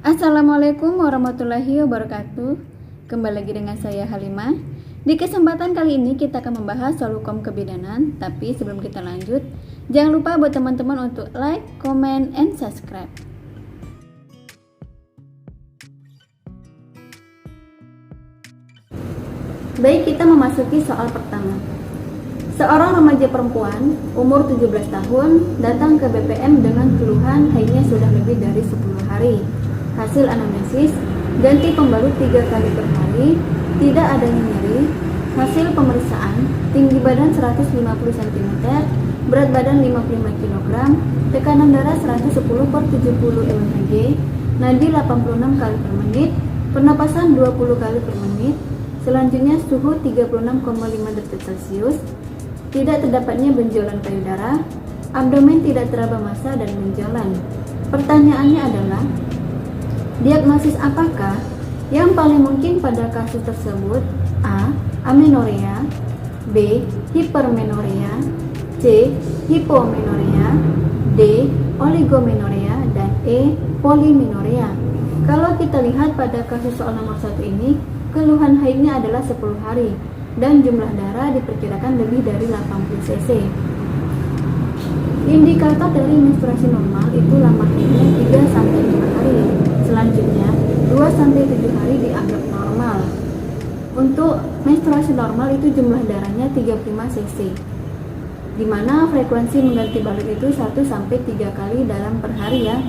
Assalamualaikum warahmatullahi wabarakatuh. Kembali lagi dengan saya Halimah. Di kesempatan kali ini kita akan membahas soal hukum kebidanan. Tapi sebelum kita lanjut, jangan lupa buat teman-teman untuk like, comment, and subscribe. Baik, kita memasuki soal pertama. Seorang remaja perempuan umur 17 tahun datang ke BPM dengan keluhan haidnya sudah lebih dari 10 hari. Hasil anamnesis, ganti pembalut 3 kali per hari, tidak adanya nyeri. Hasil pemeriksaan, tinggi badan 150 cm, berat badan 55 kg, tekanan darah 110/70 mmHg, nadi 86 kali per menit, pernapasan 20 kali per menit. Selanjutnya suhu 36,5 derajat Celcius, tidak terdapatnya benjolan payudara, abdomen tidak teraba massa dan benjolan. Pertanyaannya adalah, diagnosis apakah yang paling mungkin pada kasus tersebut? A. Amenorea, B. Hipermenorea, C. Hipomenorea, D. Oligomenorea, dan E. Polimenorea. Kalau kita lihat pada kasus soal nomor 1 ini, keluhan haidnya adalah 10 hari dan jumlah darah diperkirakan lebih dari 80 cc. Indikator dari menstruasi normal itu lama haidnya 3-5 hari. Selanjutnya 2-7 hari dianggap normal. Untuk menstruasi normal itu jumlah darahnya 35 cc, di mana frekuensi mengganti balut itu 1-3 kali dalam per hari ya.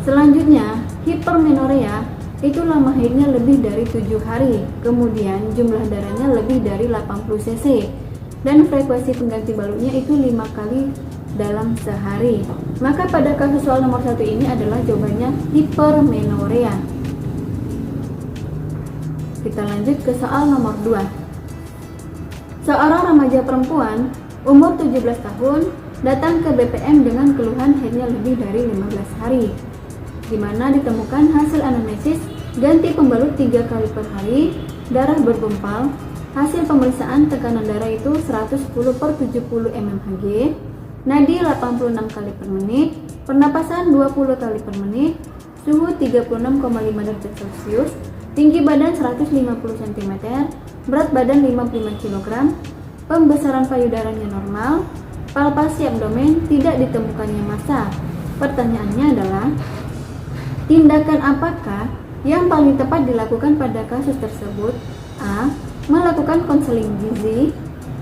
Selanjutnya hipermenorea itu lama haidnya lebih dari 7 hari, kemudian jumlah darahnya lebih dari 80 cc, dan frekuensi pengganti balutnya itu 5 kali dalam sehari. Maka pada kasus soal nomor 1 ini adalah jawabannya hipermenorea. Kita lanjut ke soal nomor 2. Seorang remaja perempuan umur 17 tahun datang ke BPM dengan keluhan haidnya lebih dari 15 hari, di mana ditemukan hasil anamnesis ganti pembalut 3 kali per hari, darah bergumpal, hasil pemeriksaan tekanan darah itu 110/70 mmHg, nadi 86 kali per menit, pernapasan 20 kali per menit, suhu 36,5 derajat Celcius, tinggi badan 150 cm, berat badan 55 kg, pembesaran payudaranya normal, palpasi abdomen, tidak ditemukannya massa. Pertanyaannya adalah, tindakan apakah yang paling tepat dilakukan pada kasus tersebut? A. Melakukan konseling gizi,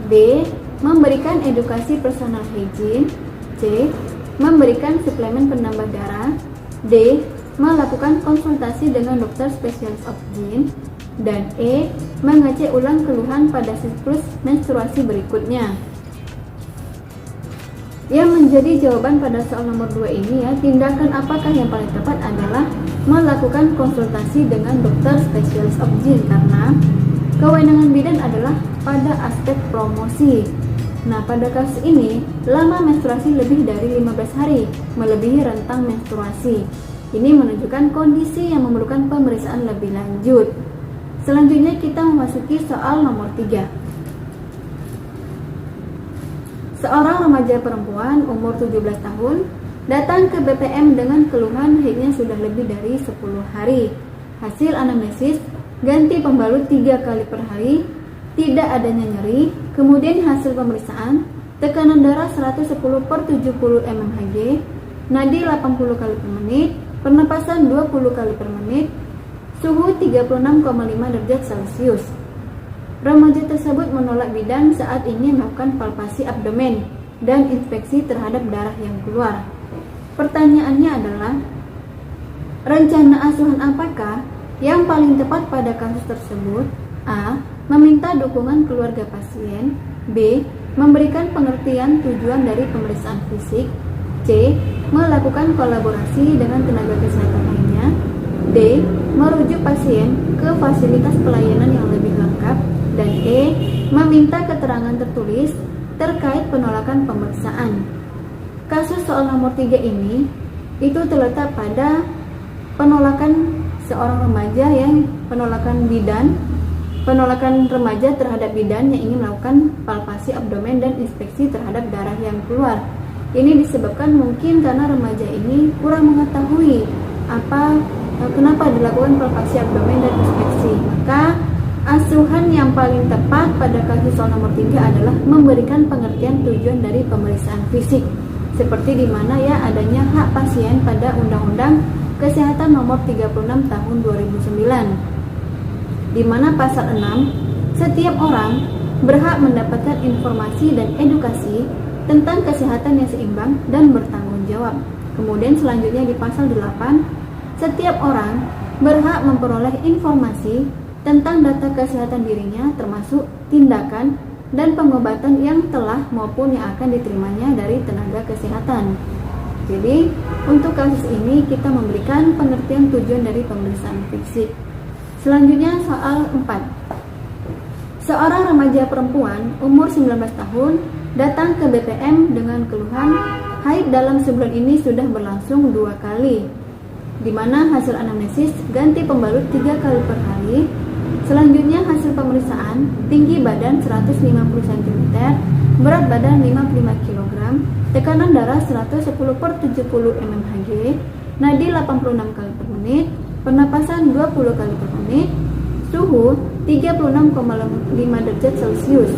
B. Memberikan edukasi personal hygiene, C. Memberikan suplemen penambah darah, D. Melakukan konsultasi dengan dokter spesialis obgyn, dan E. Mengecek ulang keluhan pada siklus menstruasi berikutnya. Yang menjadi jawaban pada soal nomor 2 ini ya, tindakan apakah yang paling tepat adalah melakukan konsultasi dengan dokter spesialis obgyn, karena kewenangan bidan adalah pada aspek promosi. Nah, pada kasus ini lama menstruasi lebih dari 15 hari, melebihi rentang menstruasi. Ini menunjukkan kondisi yang memerlukan pemeriksaan lebih lanjut. Selanjutnya kita memasuki soal nomor 3. Seorang remaja perempuan umur 17 tahun datang ke BPM dengan keluhan haidnya sudah lebih dari 10 hari. Hasil anamnesis, ganti pembalut 3 kali per hari, tidak adanya nyeri. Kemudian hasil pemeriksaan, tekanan darah 110/70 mmHg, nadi 80 kali per menit, pernapasan 20 kali per menit, suhu 36,5 derajat Celcius. Remaja tersebut menolak bidan saat ingin melakukan palpasi abdomen dan inspeksi terhadap darah yang keluar. Pertanyaannya adalah, rencana asuhan apakah yang paling tepat pada kasus tersebut? A. Meminta dukungan keluarga pasien, B. Memberikan pengertian tujuan dari pemeriksaan fisik, C. Melakukan kolaborasi dengan tenaga kesehatan lainnya, D. Merujuk pasien ke fasilitas pelayanan yang lebih lengkap, dan E. Meminta keterangan tertulis terkait penolakan pemeriksaan. Kasus soal nomor 3 ini itu terletak pada penolakan seorang remaja yang penolakan remaja terhadap bidan yang ingin melakukan palpasi abdomen dan inspeksi terhadap darah yang keluar. Ini disebabkan mungkin karena remaja ini kurang mengetahui kenapa dilakukan palpasi abdomen dan inspeksi. Maka asuhan yang paling tepat pada kasus soal nomor 3 adalah memberikan pengertian tujuan dari pemeriksaan fisik, seperti di mana ya adanya hak pasien pada Undang-Undang Kesehatan Nomor 36 Tahun 2009, di mana pasal 6, setiap orang berhak mendapatkan informasi dan edukasi tentang kesehatan yang seimbang dan bertanggung jawab. Kemudian selanjutnya di pasal 8, setiap orang berhak memperoleh informasi tentang data kesehatan dirinya, termasuk tindakan dan pengobatan yang telah maupun yang akan diterimanya dari tenaga kesehatan. Jadi, untuk kasus ini kita memberikan pengertian tujuan dari pemeriksaan fisik. Selanjutnya soal 4. Seorang remaja perempuan umur 19 tahun datang ke BPM dengan keluhan haid dalam sebulan ini sudah berlangsung 2 kali, di mana hasil anamnesis ganti pembalut 3 kali per hari. Selanjutnya hasil pemeriksaan tinggi badan 150 cm, berat badan 55 kg, tekanan darah 110/70 mmHg, nadi 86 kali per menit, pernapasan 20 kali per menit, suhu 36,5 derajat Celcius,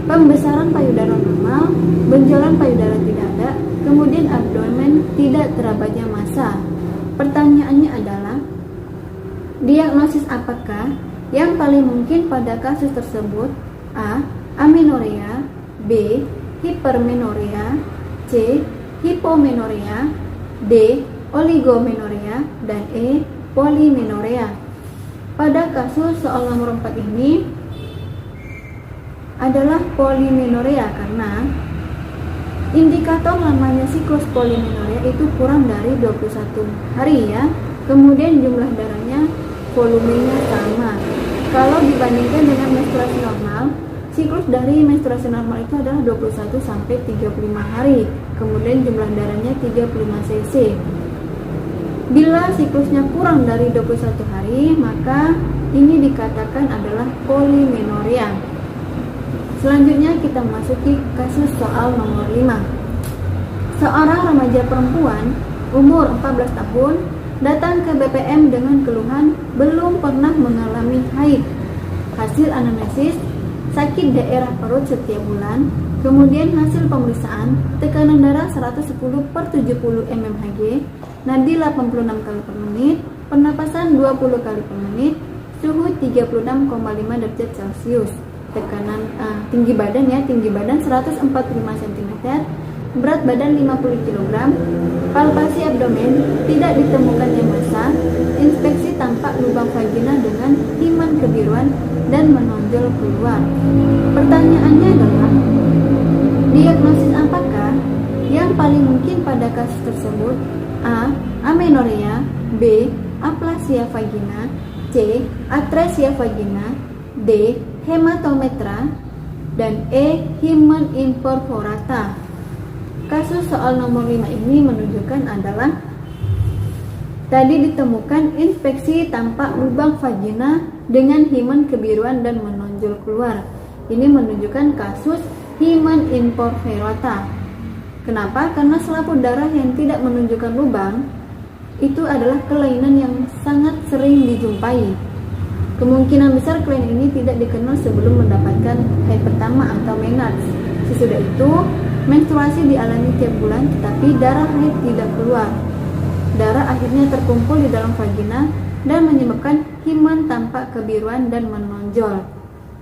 pembesaran payudara normal, benjolan payudara tidak ada, kemudian abdomen tidak terabanya massa. Pertanyaannya adalah, diagnosis apakah yang paling mungkin pada kasus tersebut? A. Amenorea, B. Hipermenorea, C. Hipomenorea, D. Oligomenorea, dan E. Polimenorea. Pada kasus soal nomor 4 ini adalah polimenorea karena indikator lamanya siklus polimenorea itu kurang dari 21 hari ya. Kemudian jumlah darahnya, volumenya sama. Kalau dibandingkan dengan menstruasi normal, siklus dari menstruasi normal itu adalah 21 sampai 35 hari. Kemudian jumlah darahnya 35 cc. Bila siklusnya kurang dari 21 hari, maka ini dikatakan adalah polimenorea. Selanjutnya kita masuki kasus soal nomor 5. Seorang remaja perempuan umur 14 tahun datang ke BPM dengan keluhan belum pernah mengalami haid. Hasil anamnesis sakit daerah perut setiap bulan, kemudian hasil pemeriksaan tekanan darah 110/70 mmHg, nadi 86 kali per menit, pernapasan 20 kali per menit, suhu 36,5 derajat Celcius, tekanan tinggi badan 145 cm, berat badan 50 kg, palpasi abdomen, tidak ditemukannya massa, inspeksi tampak lubang vagina dengan himan kebiruan dan menonjol keluar. Pertanyaannya adalah, diagnosis apakah yang paling mungkin pada kasus tersebut? A. Amenorea, B. Aplasia vagina, C. Atresia vagina, D. Hematometra, dan E. Hymen imperforata. Kasus soal nomor 5 ini menunjukkan adalah tadi ditemukan inspeksi tampak lubang vagina dengan himen kebiruan dan menonjol keluar. Ini menunjukkan kasus hymen imperforata. Kenapa? Karena selaput darah yang tidak menunjukkan lubang itu adalah kelainan yang sangat sering dijumpai. Kemungkinan besar kelainan ini tidak dikenal sebelum mendapatkan haid pertama atau menarche. Sesudah itu menstruasi dialami tiap bulan, tetapi darah haid tidak keluar. Darah akhirnya terkumpul di dalam vagina dan menyebabkan hymen tampak kebiruan dan menonjol.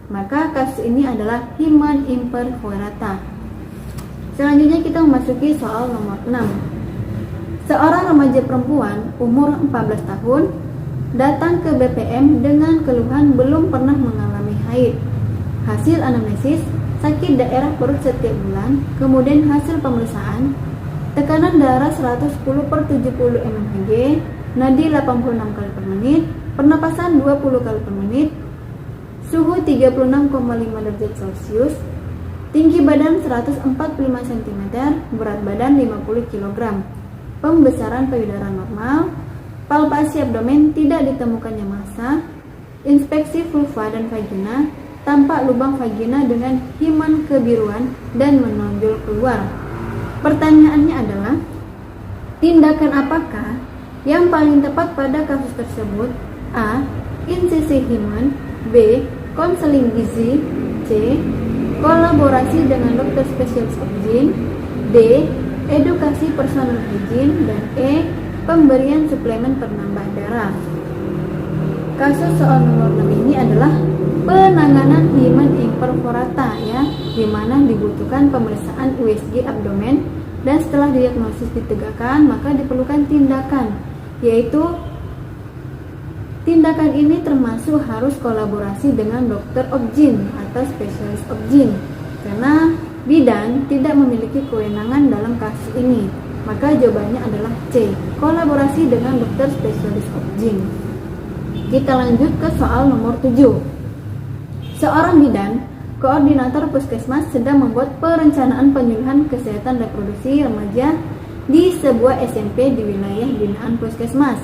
Maka kasus ini adalah hymen imperforata. Selanjutnya kita memasuki soal nomor 6. Seorang remaja perempuan umur 14 tahun datang ke BPM dengan keluhan belum pernah mengalami haid. Hasil anamnesis sakit daerah perut setiap bulan, kemudian hasil pemeriksaan tekanan darah 110/70 mmHg, nadi 86 kali per menit, pernapasan 20 kali per menit, suhu 36,5 derajat Celcius, tinggi badan 145 cm, berat badan 50 kg, pembesaran payudara normal, palpasi abdomen, tidak ditemukannya massa, inspeksi vulva dan vagina, tampak lubang vagina dengan himen kebiruan dan menonjol keluar. Pertanyaannya adalah, tindakan apakah Yang paling tepat pada kasus tersebut: A. Insisi himen, B. Konseling gizi, C. Kolaborasi dengan dokter spesialis obgyn, D. Edukasi personal hygiene, dan E. Pemberian suplemen penambah darah. Kasus soal nomor 6 ini adalah penanganan himen imperforata ya, di mana dibutuhkan pemeriksaan USG abdomen dan setelah diagnosis ditegakkan maka diperlukan tindakan, yaitu tindakan ini termasuk harus kolaborasi dengan dokter obgyn atau spesialis obgyn karena bidan tidak memiliki kewenangan dalam kasus ini. Maka jawabannya adalah C, kolaborasi dengan dokter spesialis obgyn. Kita lanjut ke soal nomor 7. Seorang bidan, koordinator puskesmas sedang membuat perencanaan penyuluhan kesehatan reproduksi remaja di sebuah SMP di wilayah binaan puskesmas.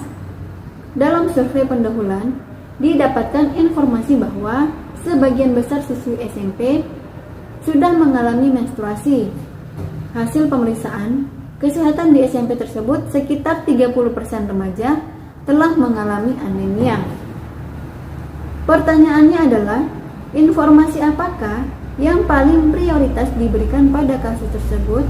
Dalam survei pendahuluan, didapatkan informasi bahwa sebagian besar siswi SMP sudah mengalami menstruasi. Hasil pemeriksaan kesehatan di SMP tersebut, sekitar 30% remaja telah mengalami anemia. Pertanyaannya adalah, informasi apakah yang paling prioritas diberikan pada kasus tersebut?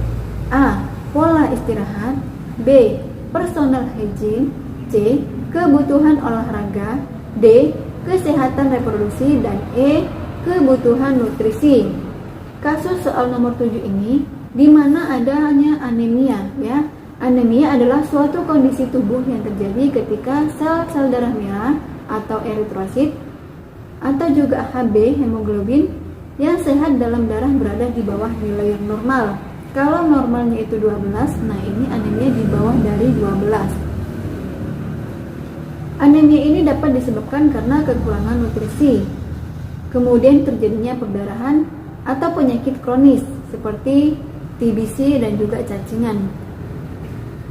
A. Pola istirahat, B. Personal hygiene, C. Kebutuhan olahraga, D. Kesehatan reproduksi, dan E. Kebutuhan nutrisi. Kasus soal nomor 7 ini di mana adanya anemia ya. Anemia adalah suatu kondisi tubuh yang terjadi ketika sel-sel darah merah atau eritrosit atau juga HB hemoglobin yang sehat dalam darah berada di bawah nilai yang normal. Kalau normalnya itu 12, nah ini anemia di bawah dari 12. Anemia ini dapat disebabkan karena kekurangan nutrisi, kemudian terjadinya perdarahan atau penyakit kronis seperti TBC dan juga cacingan.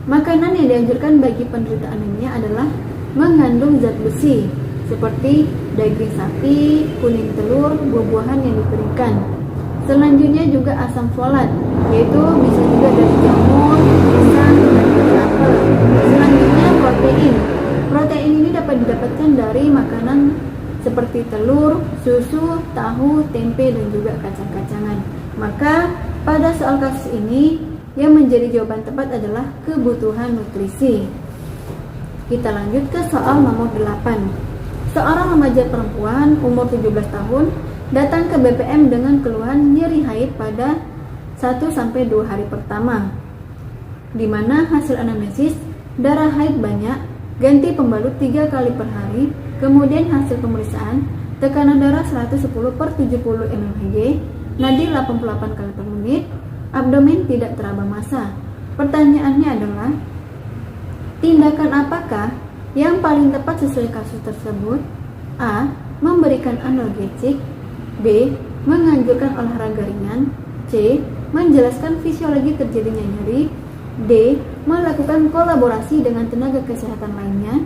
Makanan yang dianjurkan bagi penderita anemia adalah mengandung zat besi seperti daging sapi, kuning telur, buah-buahan yang dikeringkan. Selanjutnya juga asam folat, yaitu bisa juga dari jamur, pisang, dan juga apel. Selanjutnya protein. Protein ini dapat didapatkan dari makanan seperti telur, susu, tahu, tempe, dan juga kacang-kacangan. Maka pada soal kasus ini yang menjadi jawaban tepat adalah kebutuhan nutrisi. Kita lanjut ke soal nomor 8. Seorang remaja perempuan umur 17 tahun datang ke BPM dengan keluhan nyeri haid pada 1-2 hari pertama, di mana hasil anamnesis darah haid banyak, ganti pembalut 3 kali per hari, kemudian hasil pemeriksaan tekanan darah 110/70 mmHg, nadi 88 kali per menit, abdomen tidak teraba massa. Pertanyaannya adalah, tindakan apakah yang paling tepat sesuai kasus tersebut? A. Memberikan analgesik, B. Menganjurkan olahraga ringan, C. Menjelaskan fisiologi terjadinya nyeri, D. Melakukan kolaborasi dengan tenaga kesehatan lainnya,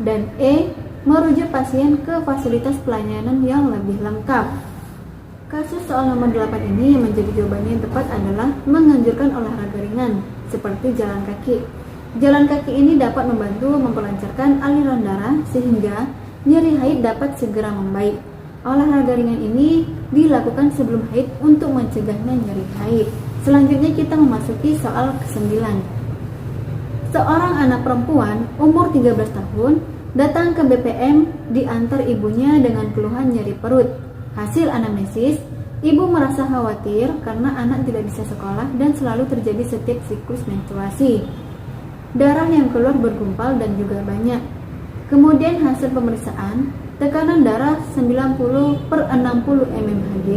dan E. Merujuk pasien ke fasilitas pelayanan yang lebih lengkap. Kasus soal nomor 8 ini yang menjadi jawabannya yang tepat adalah menganjurkan olahraga ringan seperti jalan kaki. Jalan kaki ini dapat membantu memperlancarkan aliran darah sehingga nyeri haid dapat segera membaik. Olahraga ringan ini dilakukan sebelum haid untuk mencegahnya nyeri haid. Selanjutnya kita memasuki soal ke-9. Seorang anak perempuan umur 13 tahun datang ke BPM diantar ibunya dengan keluhan nyeri perut. Hasil anamnesis, ibu merasa khawatir karena anak tidak bisa sekolah dan selalu terjadi setiap siklus menstruasi. Darah yang keluar bergumpal dan juga banyak. Kemudian hasil pemeriksaan, tekanan darah 90/60 mmHg,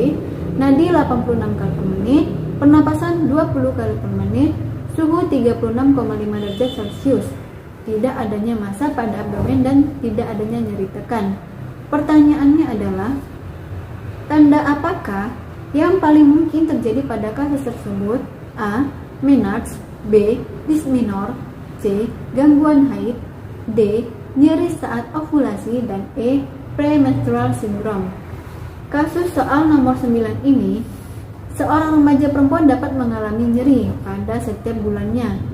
nadi 86 kali per menit, pernapasan 20 kali per menit, suhu 36,5 derajat Celcius. Tidak adanya massa pada abdomen dan tidak adanya nyeri tekan. Pertanyaannya adalah, tanda apakah yang paling mungkin terjadi pada kasus tersebut? A. Menarche, B. Dysmenorrhea, C. Gangguan haid, D. Nyeri saat ovulasi, dan E. Premenstrual syndrome. Kasus soal nomor 9 ini, seorang remaja perempuan dapat mengalami nyeri pada setiap bulannya.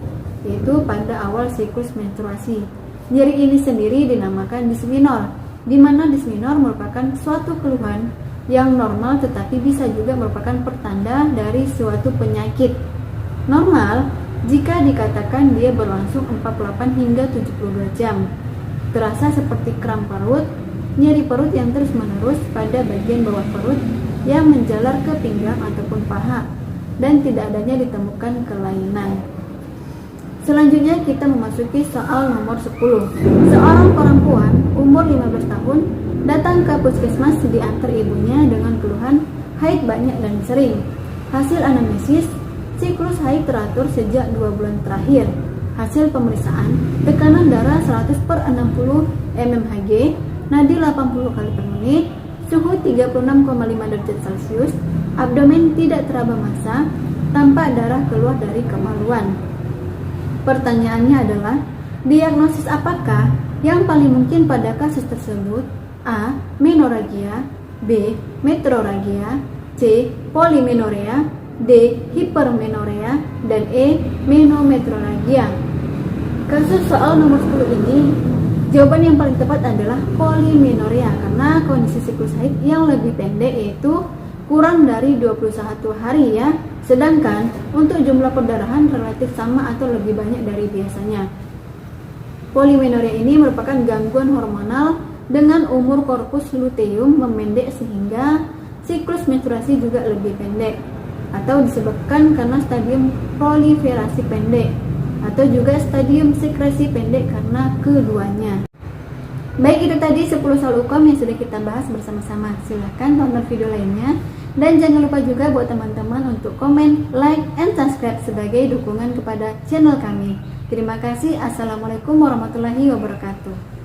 yaitu pada awal siklus menstruasi. Nyeri ini sendiri dinamakan dismenor, di mana dismenor merupakan suatu keluhan yang normal tetapi bisa juga merupakan pertanda dari suatu penyakit. Normal jika dikatakan dia berlangsung 48 hingga 72 jam. Terasa seperti kram perut, nyeri perut yang terus-menerus pada bagian bawah perut yang menjalar ke pinggang ataupun paha, dan tidak adanya ditemukan kelainan. Selanjutnya kita memasuki soal nomor 10. Seorang perempuan umur 15 tahun datang ke puskesmas diantar ibunya dengan keluhan haid banyak dan sering. Hasil anamnesis, siklus haid teratur sejak 2 bulan terakhir. Hasil pemeriksaan, tekanan darah 100/60 mmHg, nadi 80 kali per menit, suhu 36,5 derajat Celcius, abdomen tidak teraba massa, tampak darah keluar dari kemaluan. Pertanyaannya adalah, diagnosis apakah yang paling mungkin pada kasus tersebut? A. Menorrhagia, B. Metrorrhagia, C. Polimenorea, D. Hipermenorea, dan E. Menometrorrhagia. Kasus soal nomor 10 ini, jawaban yang paling tepat adalah polimenorea karena kondisi siklus haid yang lebih pendek, yaitu kurang dari 21 hari ya. Sedangkan untuk jumlah perdarahan relatif sama atau lebih banyak dari biasanya. Polimenorea ini merupakan gangguan hormonal dengan umur korpus luteum memendek sehingga siklus menstruasi juga lebih pendek, atau disebabkan karena stadium proliferasi pendek, atau juga stadium sekresi pendek karena keduanya. Baik, itu tadi 10 soal UKOM yang sudah kita bahas bersama-sama. Silahkan tonton video lainnya, dan jangan lupa juga buat teman-teman untuk komen, like, and subscribe sebagai dukungan kepada channel kami. Terima kasih. Assalamualaikum warahmatullahi wabarakatuh.